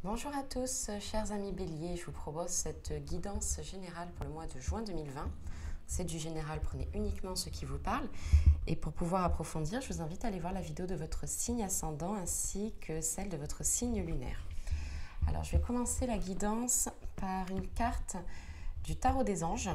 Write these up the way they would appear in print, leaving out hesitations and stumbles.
Bonjour à tous, chers amis Bélier, je vous propose cette guidance générale pour le mois de juin 2020. C'est du général, prenez uniquement ce qui vous parle. Et pour pouvoir approfondir, je vous invite à aller voir la vidéo de votre signe ascendant ainsi que celle de votre signe lunaire. Alors, je vais commencer la guidance par une carte du tarot des anges,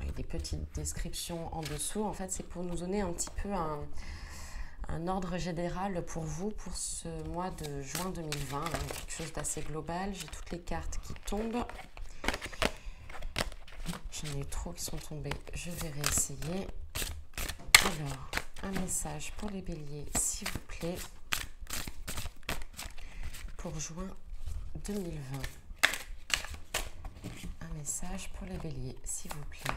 avec des petites descriptions en dessous. En fait, c'est pour nous donner un petit peu un ordre général pour vous pour ce mois de juin 2020, quelque chose d'assez global. J'ai toutes les cartes qui tombent. J'en ai eu trop qui sont tombées, je vais réessayer. Alors, un message pour les béliers, s'il vous plaît, pour juin 2020. Un message pour les béliers, s'il vous plaît.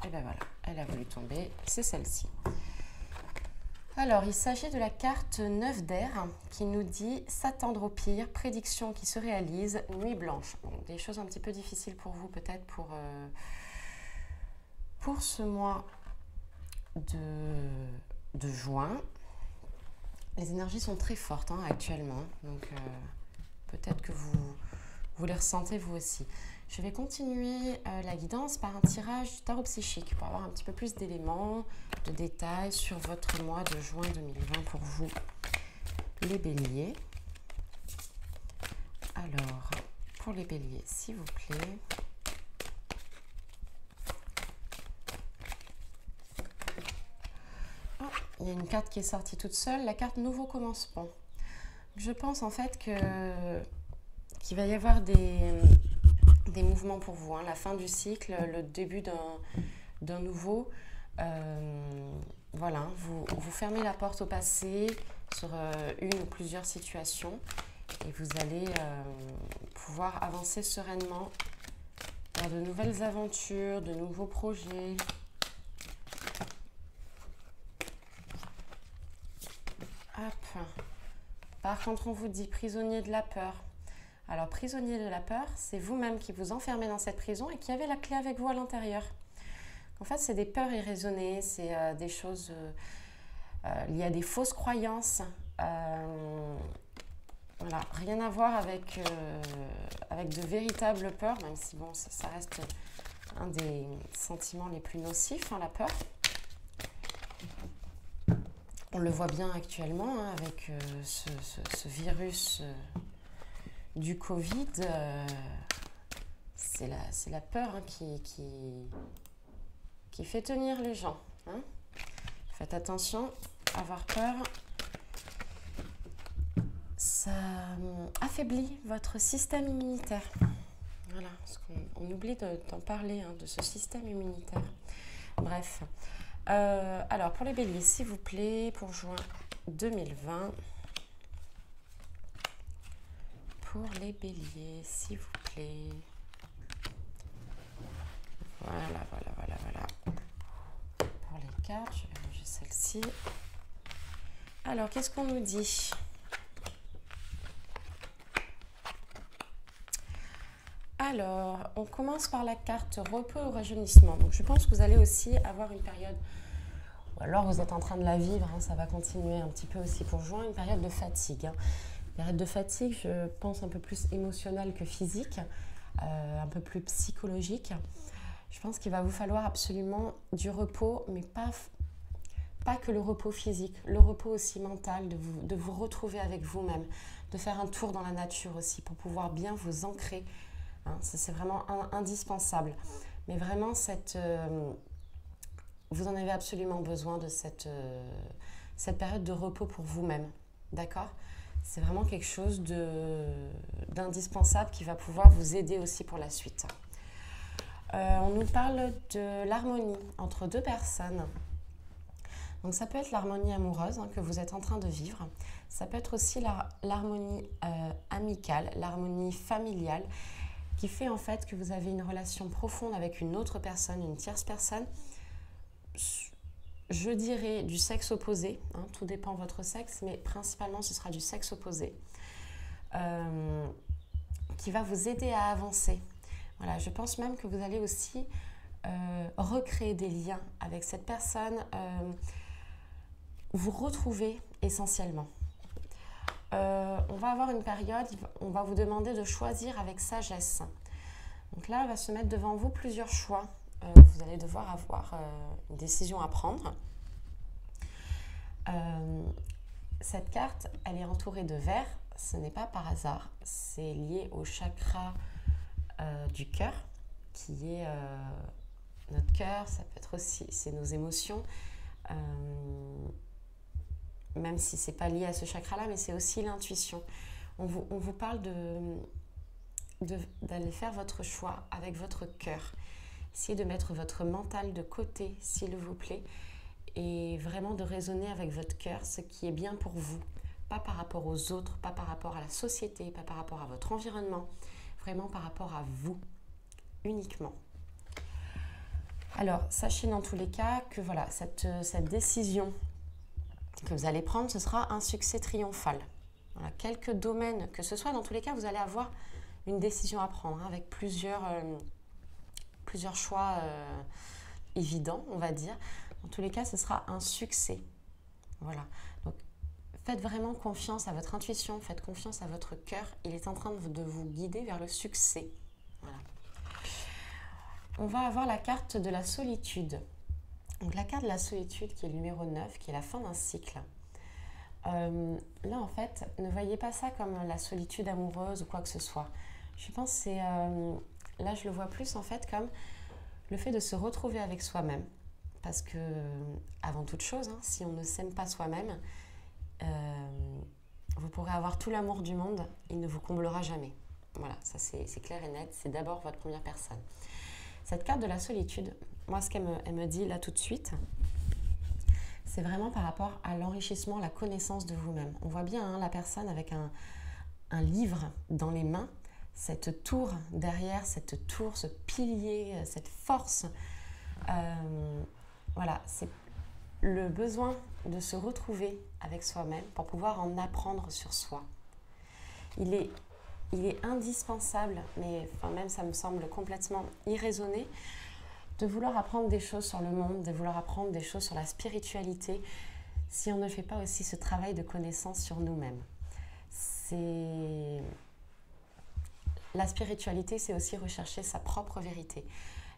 Et bien voilà, elle a voulu tomber, c'est celle-ci. Alors, il s'agit de la carte 9 d'air qui nous dit « S'attendre au pire, prédiction qui se réalise, nuit blanche ». Bon, des choses un petit peu difficiles pour vous peut-être pour ce mois de juin. Les énergies sont très fortes actuellement, donc peut-être que vous les ressentez vous aussi. Je vais continuer la guidance par un tirage du tarot psychique pour avoir un petit peu plus d'éléments, de détails sur votre mois de juin 2020 pour vous, les béliers. Alors, pour les béliers, s'il vous plaît. Oh, il y a une carte qui est sortie toute seule, la carte Nouveau Commencement. Je pense en fait qu'il va y avoir des mouvements pour vous, la fin du cycle, le début d'un nouveau. Voilà, vous fermez la porte au passé sur une ou plusieurs situations et vous allez pouvoir avancer sereinement vers de nouvelles aventures, de nouveaux projets. Hop. Par contre, on vous dit prisonnier de la peur. Alors, prisonnier de la peur, c'est vous-même qui vous enfermez dans cette prison et qui avez la clé avec vous à l'intérieur. En fait, c'est des peurs irraisonnées, c'est des choses liées à des fausses croyances. Voilà, rien à voir avec de véritables peurs, même si bon, ça reste un des sentiments les plus nocifs, la peur. On le voit bien actuellement avec ce virus du Covid, c'est la peur qui fait tenir les gens. Faites attention, avoir peur, ça affaiblit votre système immunitaire. Voilà, parce qu'on oublie d'en parler, de ce système immunitaire. Bref. Alors, pour les béliers, s'il vous plaît, pour juin 2020. Pour les béliers, s'il vous plaît. Voilà. Pour les cartes, je vais ranger celle-ci. Alors, qu'est-ce qu'on nous dit? Alors, on commence par la carte repos et rajeunissement. Donc, je pense que vous allez aussi avoir une période, ou alors vous êtes en train de la vivre, ça va continuer un petit peu aussi pour juin, une période de fatigue. Période de fatigue, je pense un peu plus émotionnelle que physique, un peu plus psychologique. Je pense qu'il va vous falloir absolument du repos, mais pas que le repos physique, le repos aussi mental, de vous retrouver avec vous-même, de faire un tour dans la nature aussi pour pouvoir bien vous ancrer. Ça, c'est vraiment indispensable. Mais vraiment, vous en avez absolument besoin de cette période de repos pour vous-même. D'accord ? C'est vraiment quelque chose d'indispensable qui va pouvoir vous aider aussi pour la suite. On nous parle de l'harmonie entre deux personnes. Donc ça peut être l'harmonie amoureuse que vous êtes en train de vivre. Ça peut être aussi l'harmonie amicale, l'harmonie familiale, qui fait en fait que vous avez une relation profonde avec une autre personne, une tierce personne. Je dirais du sexe opposé, tout dépend de votre sexe, mais principalement ce sera du sexe opposé, qui va vous aider à avancer. Voilà, je pense même que vous allez aussi recréer des liens avec cette personne, vous retrouver essentiellement. On va avoir une période, on va vous demander de choisir avec sagesse. Donc là, il va se mettre devant vous plusieurs choix. Vous allez devoir avoir une décision à prendre. Cette carte, elle est entourée de vert. Ce n'est pas par hasard. C'est lié au chakra du cœur, qui est notre cœur. Ça peut être aussi, c'est nos émotions. Même si ce n'est pas lié à ce chakra-là, mais c'est aussi l'intuition. On vous parle d'aller faire votre choix avec votre cœur. Essayez de mettre votre mental de côté, s'il vous plaît, et vraiment de raisonner avec votre cœur, ce qui est bien pour vous. Pas par rapport aux autres, pas par rapport à la société, pas par rapport à votre environnement, vraiment par rapport à vous, uniquement. Alors, sachez dans tous les cas que voilà, cette décision que vous allez prendre, ce sera un succès triomphal. Voilà, quelques domaines que ce soit, dans tous les cas, vous allez avoir une décision à prendre avec plusieurs choix évidents, on va dire. Dans tous les cas, ce sera un succès. Voilà. Donc, faites vraiment confiance à votre intuition, faites confiance à votre cœur. Il est en train de vous guider vers le succès. Voilà. On va avoir la carte de la solitude. Donc la carte de la solitude qui est le numéro 9, qui est la fin d'un cycle. Là, en fait, ne voyez pas ça comme la solitude amoureuse ou quoi que ce soit. Je pense que c'est... là, je le vois plus, en fait, comme le fait de se retrouver avec soi-même. Parce que, avant toute chose, hein, si on ne s'aime pas soi-même, vous pourrez avoir tout l'amour du monde, il ne vous comblera jamais. Voilà, ça c'est clair et net, c'est d'abord votre première personne. Cette carte de la solitude, moi, ce qu'elle me dit là tout de suite, c'est vraiment par rapport à l'enrichissement, la connaissance de vous-même. On voit bien la personne avec un livre dans les mains, cette tour derrière, cette tour, ce pilier, cette force. Voilà, c'est le besoin de se retrouver avec soi-même pour pouvoir en apprendre sur soi. Il est indispensable, mais enfin, même ça me semble complètement irraisonné, de vouloir apprendre des choses sur le monde, de vouloir apprendre des choses sur la spiritualité, si on ne fait pas aussi ce travail de connaissance sur nous-mêmes. La spiritualité, c'est aussi rechercher sa propre vérité.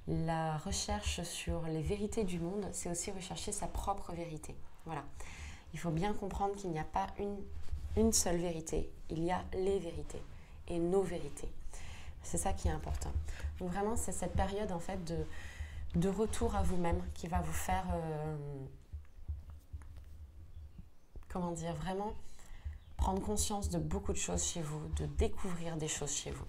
La recherche sur les vérités du monde, c'est aussi rechercher sa propre vérité. Voilà. Il faut bien comprendre qu'il n'y a pas une seule vérité, il y a les vérités et nos vérités. C'est ça qui est important. Donc vraiment, c'est cette période en fait de retour à vous-même qui va vous faire, comment dire, vraiment prendre conscience de beaucoup de choses chez vous, de découvrir des choses chez vous.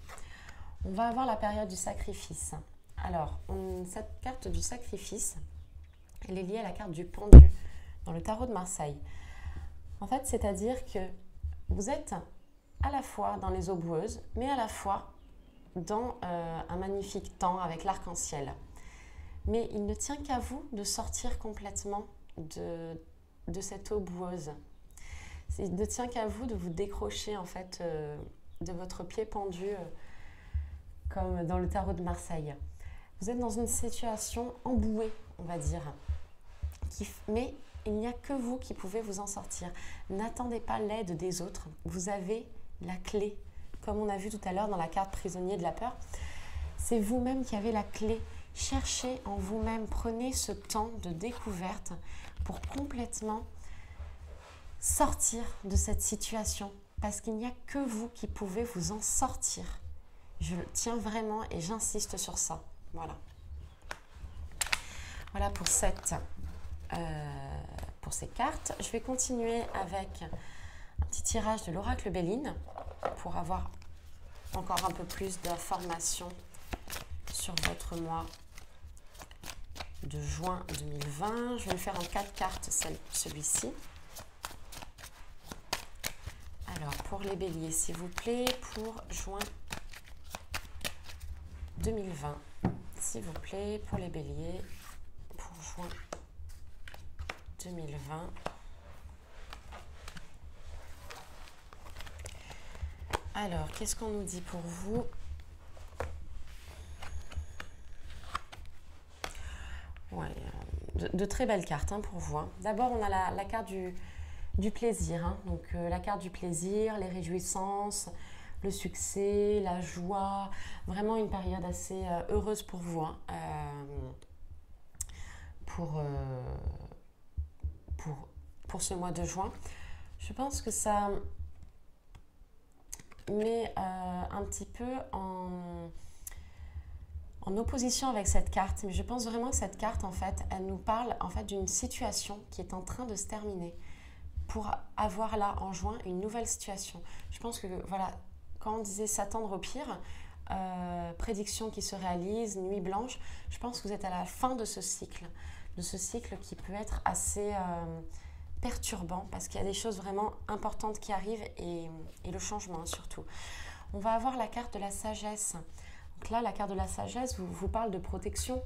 On va avoir la période du sacrifice. Alors, cette carte du sacrifice, elle est liée à la carte du pendu dans le tarot de Marseille. En fait, c'est-à-dire que vous êtes à la fois dans les eaux boueuses, mais à la fois dans un magnifique temps avec l'arc-en-ciel. Mais il ne tient qu'à vous de sortir complètement de cette eau boueuse. Il ne tient qu'à vous de vous décrocher en fait de votre pied pendu comme dans le tarot de Marseille. Vous êtes dans une situation embouée, on va dire, mais il n'y a que vous qui pouvez vous en sortir. N'attendez pas l'aide des autres. Vous avez la clé, comme on a vu tout à l'heure dans la carte prisonnier de la peur. C'est vous-même qui avez la clé. Cherchez en vous-même, prenez ce temps de découverte pour complètement sortir de cette situation, parce qu'il n'y a que vous qui pouvez vous en sortir. Je tiens vraiment et j'insiste sur ça. Voilà. Voilà pour ces cartes. Je vais continuer avec un petit tirage de l'oracle Béline pour avoir encore un peu plus d'informations sur votre mois de juin 2020. Je vais le faire en 4 cartes, celui-ci. Alors, pour les béliers, s'il vous plaît, pour juin 2020. S'il vous plaît, pour les béliers, pour juin 2020. Alors, qu'est-ce qu'on nous dit pour vous? de très belles cartes pour vous. D'abord, on a la carte du plaisir. Donc, la carte du plaisir, les réjouissances, le succès, la joie. Vraiment une période assez heureuse pour vous. Pour ce mois de juin. Je pense que ça met un petit peu en opposition avec cette carte, mais je pense vraiment que cette carte, en fait, elle nous parle en fait d'une situation qui est en train de se terminer pour avoir là, en juin, une nouvelle situation. Je pense que, voilà, quand on disait s'attendre au pire, prédiction qui se réalise, nuit blanche, je pense que vous êtes à la fin de ce cycle qui peut être assez perturbant parce qu'il y a des choses vraiment importantes qui arrivent et le changement surtout. On va avoir la carte de la sagesse. Donc là, la carte de la sagesse vous parle de protection,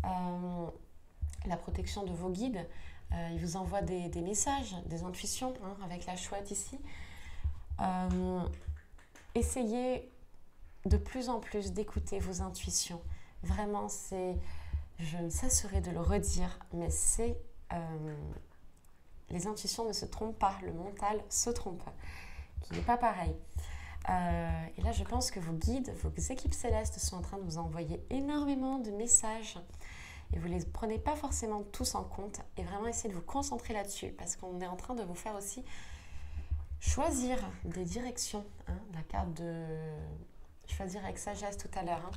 la protection de vos guides. Il vous envoie des messages, des intuitions, avec la chouette ici. Essayez de plus en plus d'écouter vos intuitions. Vraiment, je ne cesserai de le redire, mais les intuitions ne se trompent pas, le mental se trompe, qui n'est pas pareil. Et là, je pense que vos guides, vos équipes célestes sont en train de vous envoyer énormément de messages et vous ne les prenez pas forcément tous en compte et vraiment essayez de vous concentrer là-dessus parce qu'on est en train de vous faire aussi choisir des directions. La carte de choisir avec sagesse tout à l'heure.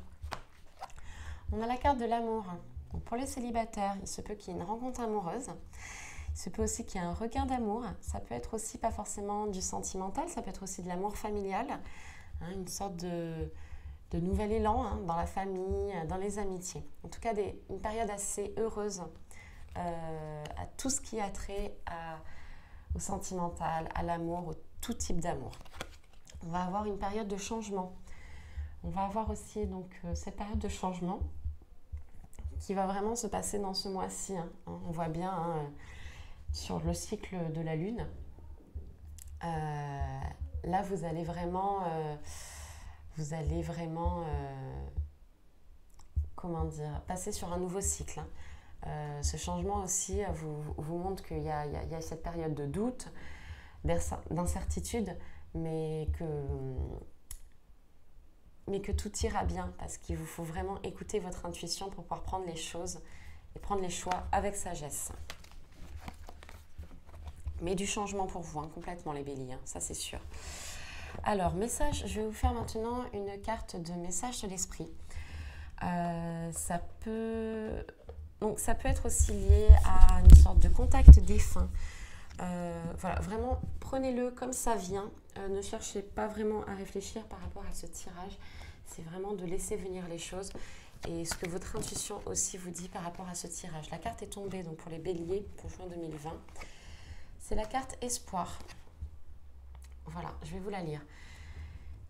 On a la carte de l'amour. Donc pour les célibataires, il se peut qu'il y ait une rencontre amoureuse. Il se peut aussi qu'il y ait un regain d'amour. Ça peut être aussi pas forcément du sentimental, ça peut être aussi de l'amour familial. Une sorte de nouvel élan dans la famille, dans les amitiés. En tout cas, une période assez heureuse à tout ce qui a trait au sentimental, à l'amour, au tout type d'amour. On va avoir une période de changement. On va avoir aussi donc cette période de changement qui va vraiment se passer dans ce mois-ci. On voit bien sur le cycle de la Lune. Là, vous allez vraiment passer sur un nouveau cycle. Ce changement aussi vous montre qu'il y a cette période de doute, d'incertitude, mais que tout ira bien parce qu'il vous faut vraiment écouter votre intuition pour pouvoir prendre les choses et prendre les choix avec sagesse. Mais du changement pour vous, complètement les béliers, ça c'est sûr. Alors, message, je vais vous faire maintenant une carte de message de l'esprit. Ça peut être aussi lié à une sorte de contact défunt. Voilà, vraiment, prenez-le comme ça vient. Ne cherchez pas vraiment à réfléchir par rapport à ce tirage. C'est vraiment de laisser venir les choses et ce que votre intuition aussi vous dit par rapport à ce tirage. La carte est tombée donc pour les béliers pour juin 2020. C'est la carte espoir. Voilà, je vais vous la lire.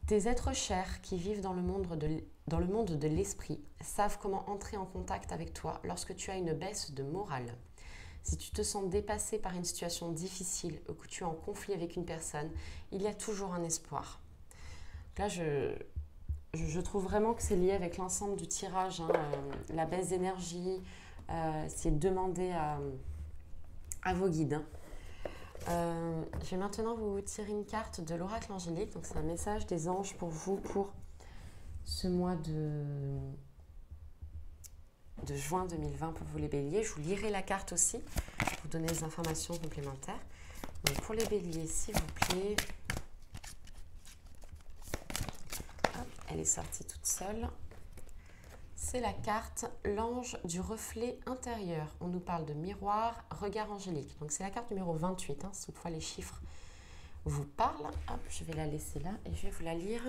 Des êtres chers qui vivent dans le monde de l'esprit savent comment entrer en contact avec toi lorsque tu as une baisse de morale. Si tu te sens dépassé par une situation difficile ou que tu es en conflit avec une personne, il y a toujours un espoir. Donc là, je trouve vraiment que c'est lié avec l'ensemble du tirage, la baisse d'énergie, c'est demander à vos guides. Je vais maintenant vous tirer une carte de l'oracle angélique. Donc c'est un message des anges pour vous pour ce mois de juin 2020 pour vous les béliers. Je vous lirai la carte aussi pour vous donner des informations complémentaires. Donc pour les béliers, s'il vous plaît. Hop, elle est sortie toute seule. C'est la carte l'ange du reflet intérieur. On nous parle de miroir, regard angélique. Donc c'est la carte numéro 28, si toutefois les chiffres vous parlent. Hop, je vais la laisser là et je vais vous la lire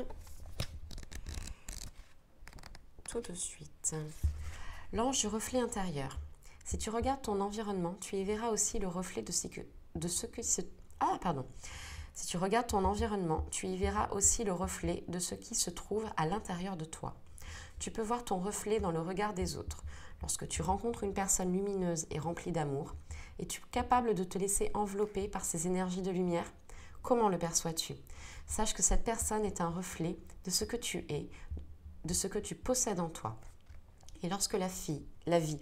tout de suite. L'ange du reflet intérieur. Si tu regardes ton environnement, tu y verras aussi le reflet Si tu regardes ton environnement, tu y verras aussi le reflet de ce qui se trouve à l'intérieur de toi. Tu peux voir ton reflet dans le regard des autres. Lorsque tu rencontres une personne lumineuse et remplie d'amour, es-tu capable de te laisser envelopper par ces énergies de lumière? Comment le perçois-tu? Sache que cette personne est un reflet de ce que tu es, de ce que tu possèdes en toi. Et lorsque la la vie,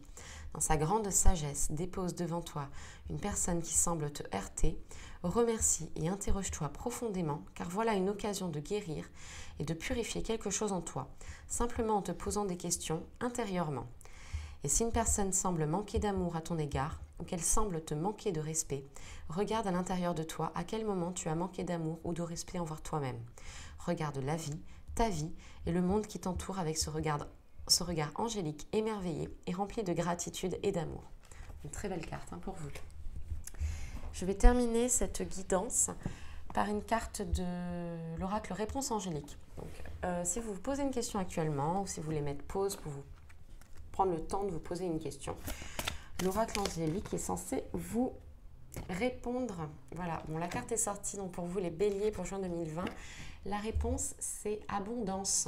dans sa grande sagesse, dépose devant toi une personne qui semble te heurter, remercie et interroge-toi profondément, car voilà une occasion de guérir et de purifier quelque chose en toi, simplement en te posant des questions intérieurement. Et si une personne semble manquer d'amour à ton égard, ou qu'elle semble te manquer de respect, regarde à l'intérieur de toi à quel moment tu as manqué d'amour ou de respect envers toi-même. Regarde la vie, ta vie et le monde qui t'entoure avec ce regard angélique, émerveillé et rempli de gratitude et d'amour. Une très belle carte pour vous. Je vais terminer cette guidance par une carte de l'oracle Réponse angélique. Donc, si vous vous posez une question actuellement ou si vous voulez mettre pause pour vous prendre le temps de vous poser une question, l'oracle angélique est censé vous répondre. Voilà, bon, la carte est sortie donc pour vous les béliers pour juin 2020. La réponse, c'est abondance.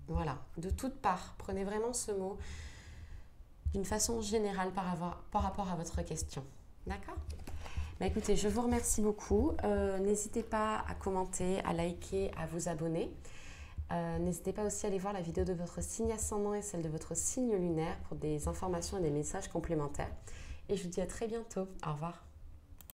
Voilà, de toutes parts. Prenez vraiment ce mot d'une façon générale par rapport à votre question. D'accord ? Bah écoutez, je vous remercie beaucoup. N'hésitez pas à commenter, à liker, à vous abonner. N'hésitez pas aussi à aller voir la vidéo de votre signe ascendant et celle de votre signe lunaire pour des informations et des messages complémentaires. Et je vous dis à très bientôt. Au revoir.